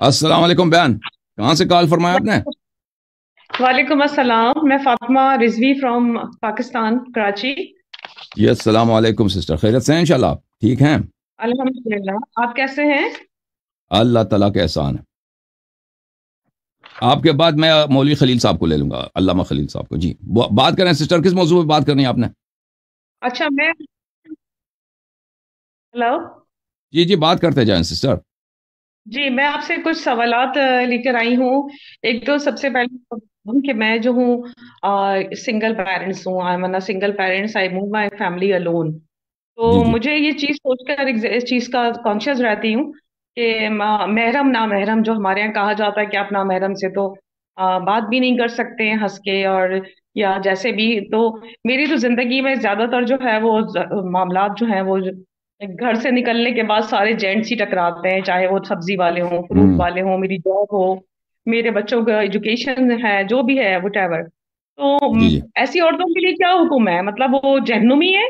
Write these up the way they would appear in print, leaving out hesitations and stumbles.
السلام علیکم بہن، کہاں سے کال فرمایا آپ نے؟ وعلیکم السلام، میں فاطمہ رضوی فرام پاکستان کراچی۔ جی السلام علیکم سسٹر، خیریت سے ہیں انشاءاللہ؟ آپ ٹھیک ہیں؟ الحمدللہ، آپ کیسے ہیں؟ اللہ تعالیٰ کا احسان ہے۔ آپ کے بعد میں مولوی خلیل صاحب کو لے لوں گا، علامہ خلیل صاحب کو۔ جی بات کریں سسٹر، کس موضوع پہ بات کرنی ہے آپ نے؟ اچھا میں ہلو جی جی بات کرتے جائیں سسٹر۔ جی میں آپ سے کچھ سوالات لے کر آئی ہوں۔ ایک تو سب سے پہلے تو کہ میں جو ہوں سنگل پیرنٹس ہوں، I am single parents, I move my family alone. تو جی جی مجھے یہ چیز سوچ کر اس چیز کا کانشیس رہتی ہوں کہ محرم نامحرم جو ہمارے یہاں کہا جاتا ہے کہ آپ نامحرم سے تو بات بھی نہیں کر سکتے ہیں ہنس کے، اور یا جیسے بھی تو میری تو زندگی میں زیادہ تر جو ہے وہ معاملات جو ہیں وہ گھر سے نکلنے کے بعد سارے جینٹس ہی ٹکراتے ہیں، چاہے وہ سبزی والے ہوں، فروٹ ہوں والے ہوں، میری جاب ہو، میرے بچوں کا ایجوکیشن ہے، جو بھی ہے وٹ ایور۔ تو جی جی ایسی عورتوں کے لیے کیا حکم ہے؟ مطلب وہ جہنمی ہے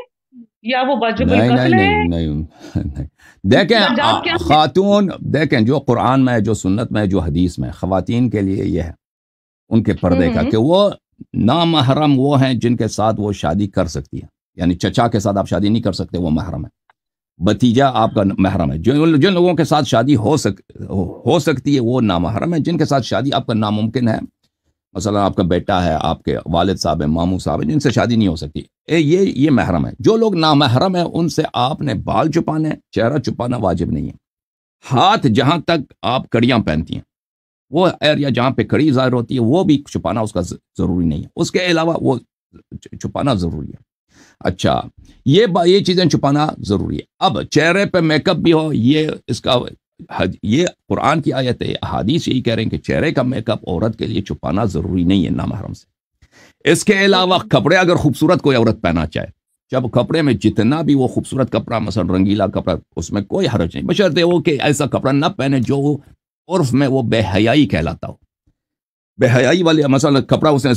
یا وہ واجب نہیں نہیں القتل ہے؟ نہیں نہیں نہیں۔ دیکھیں درجات کیا ہیں؟ خاتون، دیکھیں جو قرآن میں، جو سنت میں، جو حدیث میں خواتین کے لیے یہ ہے ان کے پردے کا، ہوں کہ وہ نامحرم وہ ہیں جن کے ساتھ وہ شادی کر سکتی ہے۔ یعنی چچا کے ساتھ آپ شادی نہیں کر سکتے، وہ محرم ہے۔ بھتیجا آپ کا محرم ہے۔ جن لوگوں کے ساتھ شادی ہو سکتی ہے وہ نامحرم ہے۔ جن کے ساتھ شادی آپ کا ناممکن ہے، مثلا آپ کا بیٹا ہے، آپ کے والد صاحب ہیں، ماموں صاحب ہیں، جن سے شادی نہیں ہو سکتی، یہ محرم ہے۔ جو لوگ نامحرم ہیں ان سے آپ نے بال چھپانے، چہرہ چھپانا واجب نہیں ہے۔ ہاتھ جہاں تک آپ کڑیاں پہنتی ہیں، وہ ایریا جہاں پہ کڑی ظاہر ہوتی ہے وہ بھی چھپانا اس کا ضروری نہیں ہے۔ اس کے علاوہ وہ چھپانا ضروری ہے۔ اچھا، یہ چیزیں چھپانا ضروری ہے۔ اب چہرے پہ میک اپ بھی ہو، یہ قرآن کی آیت ہے، احادیث یہی کہہ رہے ہیں کہ چہرے کا میک اپ عورت کے لیے چھپانا ضروری نہیں ہے نامحرم سے۔ اس کے علاوہ کپڑے اگر خوبصورت کوئی عورت پہنا چاہے، جب کپڑے میں جتنا بھی وہ خوبصورت کپڑا، مثلا رنگیلا کپڑا، اس میں کوئی حرج نہیں، بشرطے وہ کہ ایسا کپڑا نہ پہنے جو عرف میں وہ بے حیائی کہلاتا ہو۔ بے حیائی والے مثلا کپڑا اس نے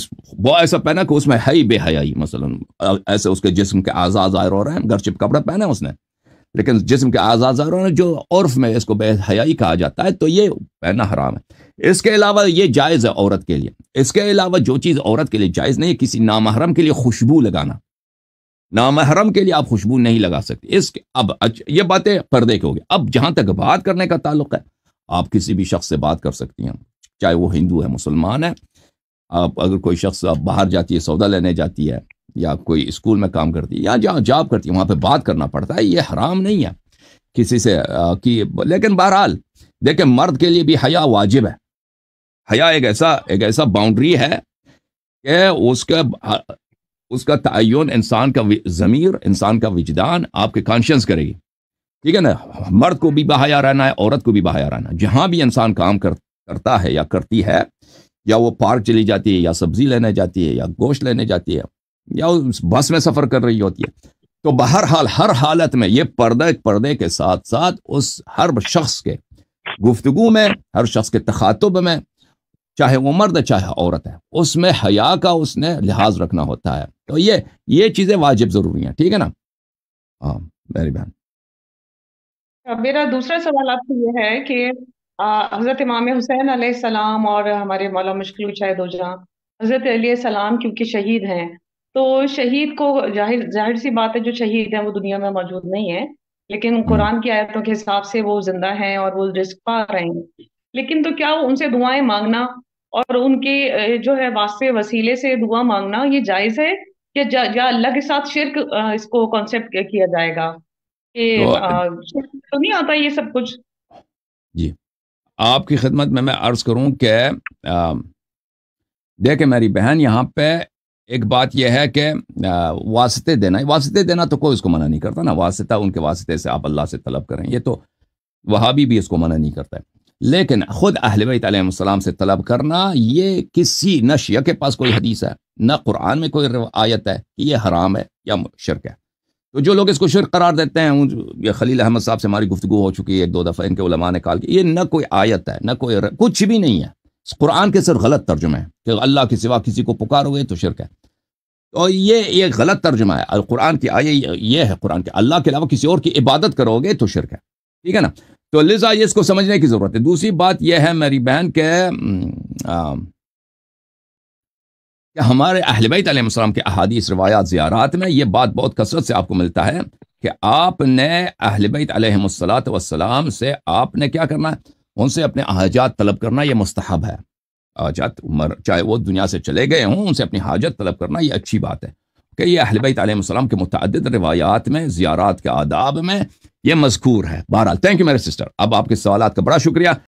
وہ ایسا پہنا کہ اس میں ہے ہی بے حیائی، مثلا ایسے اس کے جسم کے اعضاء ظاہر ہو رہے ہیں، گرچہ کپڑا پہنا ہے اس نے لیکن جسم کے اعضاء ظاہر ہو رہے ہیں، جو عرف میں اس کو بے حیائی کہا جاتا ہے، تو یہ پہننا حرام ہے۔ اس کے علاوہ یہ جائز ہے عورت کے لیے۔ اس کے علاوہ جو چیز عورت کے لیے جائز نہیں ہے، کسی نامحرم کے لیے خوشبو لگانا۔ نامحرم کے لیے آپ خوشبو نہیں لگا سکتے۔ اب یہ باتیں پردے کی ہوگی۔ اب جہاں تک بات کرنے کا تعلق ہے، آپ کسی بھی شخص سے بات کر سکتی ہیں، چاہے وہ ہندو ہے، مسلمان ہے۔ آپ اگر کوئی شخص باہر جاتی ہے، سودا لینے جاتی ہے، یا کوئی اسکول میں کام کرتی ہے، یا جہاں جاب کرتی ہے، وہاں پہ بات کرنا پڑتا ہے، یہ حرام نہیں ہے کسی سے لیکن بہرحال دیکھیں، مرد کے لیے بھی حیا واجب ہے۔ حیا ایک ایسا باؤنڈری ہے کہ اس کا تعین انسان کا ضمیر، انسان کا وجدان آپ کے کانشنس کرے گی، ٹھیک ہے نا؟ مرد کو بھی بحیا رہنا ہے، عورت کو بھی بحیا رہنا ہے۔ جہاں بھی انسان کام کرتا ہے یا کرتی ہے، یا وہ پارک چلی جاتی ہے، یا سبزی لینے جاتی ہے، یا گوشت لینے جاتی ہے، یا بس میں سفر کر رہی ہوتی ہے، تو بہرحال ہر حالت میں یہ پردے کے ساتھ ساتھ اس ہر شخص کے گفتگو میں، ہر شخص کے تخاطب میں، چاہے وہ مرد ہے چاہے عورت ہے، اس میں حیا کا اس نے لحاظ رکھنا ہوتا ہے۔ تو یہ چیزیں واجب ضروری ہیں، ٹھیک ہے نا؟ ہاں میری بہن۔ میرا دوسرا سوال آپ سے یہ ہے کہ حضرت امام حسین علیہ السلام اور ہمارے مولا مشکل شاہد دو جہاں حضرت علیہ السلام کیونکہ شہید ہیں، تو شہید کو ظاہر سی بات ہے جو شہید ہیں وہ دنیا میں موجود نہیں ہے، لیکن ہوں قرآن کی آیتوں کے حساب سے وہ زندہ ہیں اور وہ رزق پا رہے ہیں۔ لیکن تو کیا ان سے دعائیں مانگنا اور ان کے جو ہے واسطے وسیلے سے دعا مانگنا یہ جائز ہے، یا اللہ کے ساتھ شرک اس کو کانسیپٹ کیا جائے گا کہ تو تو نہیں آتا یہ سب کچھ؟ جی آپ کی خدمت میں عرض کروں کہ دیکھیں میری بہن، یہاں پہ ایک بات یہ ہے کہ واسطے دینا تو کوئی اس کو منع نہیں کرتا نا، واسطہ ان کے واسطے سے آپ اللہ سے طلب کریں، یہ تو وہابی بھی اس کو منع نہیں کرتا ہے۔ لیکن خود اہل بیت علیہ السلام سے طلب کرنا، یہ کسی نہ شیعہ کے پاس کوئی حدیث ہے، نہ قرآن میں کوئی آیت ہے کہ یہ حرام ہے یا شرک ہے۔ تو جو لوگ اس کو شرک قرار دیتے ہیں، یہ خلیل احمد صاحب سے ہماری گفتگو ہو چکی ہے ایک دو دفعہ، ان کے علماء نے کہا کہ یہ نہ کوئی آیت ہے، نہ کوئی کچھ بھی نہیں ہے، قرآن کے صرف غلط ترجمہ ہے کہ اللہ کے سوا کسی کو پکارو گے تو شرک ہے۔ تو یہ غلط ترجمہ ہے القرآن کی آیت، یہ ہے قرآن کے، اللہ کے علاوہ کسی اور کی عبادت کرو گے تو شرک ہے، ٹھیک ہے نا؟ تو لذا یہ اس کو سمجھنے کی ضرورت ہے. دوسری بات یہ ہے میری بہن کہ ہمارے اہل بیت علیہ السلام کے احادیث روایات زیارات میں یہ بات بہت کثرت سے آپ کو ملتا ہے کہ آپ نے اہل بیت علیہ السلام سے آپ نے کیا کرنا ہے؟ ان سے اپنے حاجات طلب کرنا. یہ مستحب ہے. حاجات چاہے وہ دنیا سے چلے گئے ہوں ان سے اپنی حاجت طلب کرنا یہ اچھی بات ہے کہ یہ اہل بیت علیہ السلام کے متعدد روایات میں زیارات کے آداب میں یہ مذکور ہے. بہرحال تھینک یو میرے سسٹر. اب آپ کے سوالات کا بڑا شکریہ.